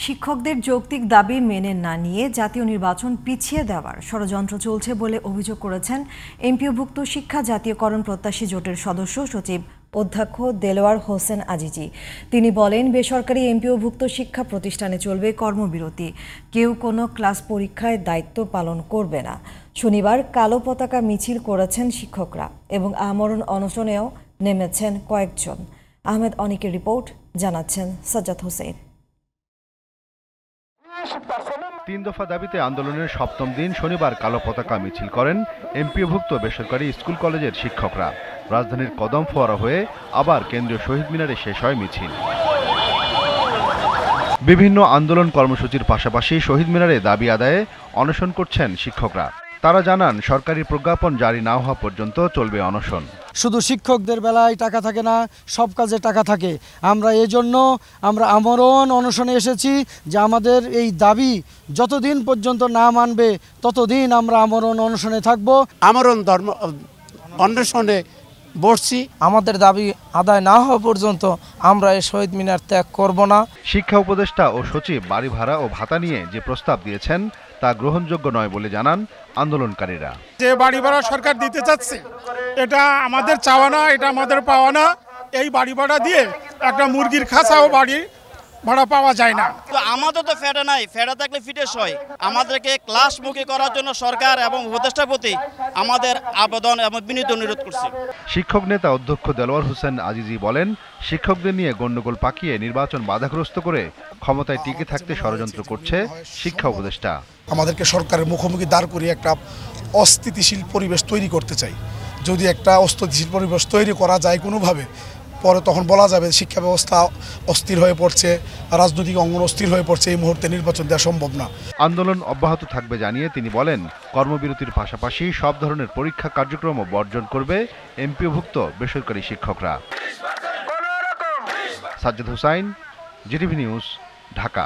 শিক্ষকদের যৌক্তিক দাবি মেনে না নিয়ে জাতীয় নির্বাচন পিছিয়ে দেওয়ার ষড়যন্ত্র চলছে বলে অভিযোগ করেছেন এমপিওভুক্ত শিক্ষা জাতীয়করণ প্রত্যাশী জোটের সদস্য সচিব অধ্যক্ষ দেলোয়ার হোসেন আজিজি। তিনি বলেন, বেসরকারি এমপিওভুক্ত শিক্ষা প্রতিষ্ঠানে চলবে কর্মবিরতি, কেউ কোনো ক্লাস পরীক্ষায় দায়িত্ব পালন করবে না। শনিবার কালো পতাকা মিছিল করেছেন শিক্ষকরা এবং আমরণ অনশনেও নেমেছেন কয়েকজন। আহমেদ অনিকের রিপোর্ট, জানাচ্ছেন সাজ্জাদ হোসেন। 3 দফা দাবিতে আন্দোলনের 7ম দিন শনিবার কালো পতাকা মিছিল করেন এমপিওভুক্ত বেসরকারি স্কুল কলেজের শিক্ষকরা। রাজধানীর কদম ফোয়ারা হয়ে আবার কেন্দ্রীয় শহীদ মিনারে শেষ হয় মিছিল। বিভিন্ন আন্দোলন কর্মসূচির পাশাপাশি শহীদ মিনারে দাবি আদায়ে অনশন করছেন শিক্ষকরা। তারা জানান, সরকারি প্রজ্ঞাপন জারি না হওয়া পর্যন্ত চলবে অনশন। শুধু শিক্ষকদের বেলায় টাকা থাকে না, সব কাজে টাকা থাকে। আমরা এজন্য আমরণ অনশনে এসেছি যে আমাদের এই দাবি যতদিন পর্যন্ত না মানবে ততদিন আমরা আমরণ অনশনে থাকব। আমরণ অনশনে বসছি। আমাদের দাবি আদায় না হওয়া পর্যন্ত আমরা এই শহীদ মিনার ত্যাগ করব না। শিক্ষা উপদেষ্টা ও সচিব বাড়ি ভাড়া ও ভাতা নিয়ে যে প্রস্তাব দিয়েছেন তা গ্রহণযোগ্য নয় বলে জানান আন্দোলনকারীরা। যে বাড়ি ভাড়া সরকার দিতে চাচ্ছে, এটা আমাদের চাওয়া না, এটা আমাদের পাওয়া না। এই বাড়ি ভাড়া দিয়ে একটা মুরগির খাঁচাও বাড়ি ভাড়া পাওয়া যায় না। তো আমাদের তো ফেডা নাই, ফেডা থাকলে ফিটেস হয়। আমাদেরকে ক্লাসমুখী করার জন্য সরকার এবং উপদেষ্টার প্রতি আমাদের আবেদন এবং বিনীত অনুরোধ করছি। শিক্ষক নেতা অধ্যক্ষ দেলোয়ার হোসেন আজিজি বলেন, শিক্ষকদের নিয়ে গণ্ডগোল পাকিয়ে নির্বাচন বাধাগ্রস্ত করে ক্ষমতায় টিকে থাকতে ষড়যন্ত্র করছে শিক্ষা উপদেষ্টা। আমাদেরকে সরকারের মুখোমুখি দাঁড় করিয়ে একটা অস্থিতিশীল পরিবেশ তৈরি করতে চাই। যদি একটা অস্থিতিশীল পরিবেশ তৈরি করা যায় কোনোভাবে, পরে তখন বলা যাবে শিক্ষা ব্যবস্থা অস্থির হয়ে পড়ছে, রাজনৈতিক অঙ্গন অস্থির হয়ে পড়ছে, এই মুহূর্তে নির্বাচন দেওয়া সম্ভব না। আন্দোলন অব্যাহত থাকবে জানিয়ে তিনি বলেন, কর্মবিরতির পাশাপাশি সব ধরনের পরীক্ষা কার্যক্রমও বর্জন করবে এমপিওভুক্ত বেসরকারি শিক্ষকরা। Sajjad Hossain, GTV news, Dhaka.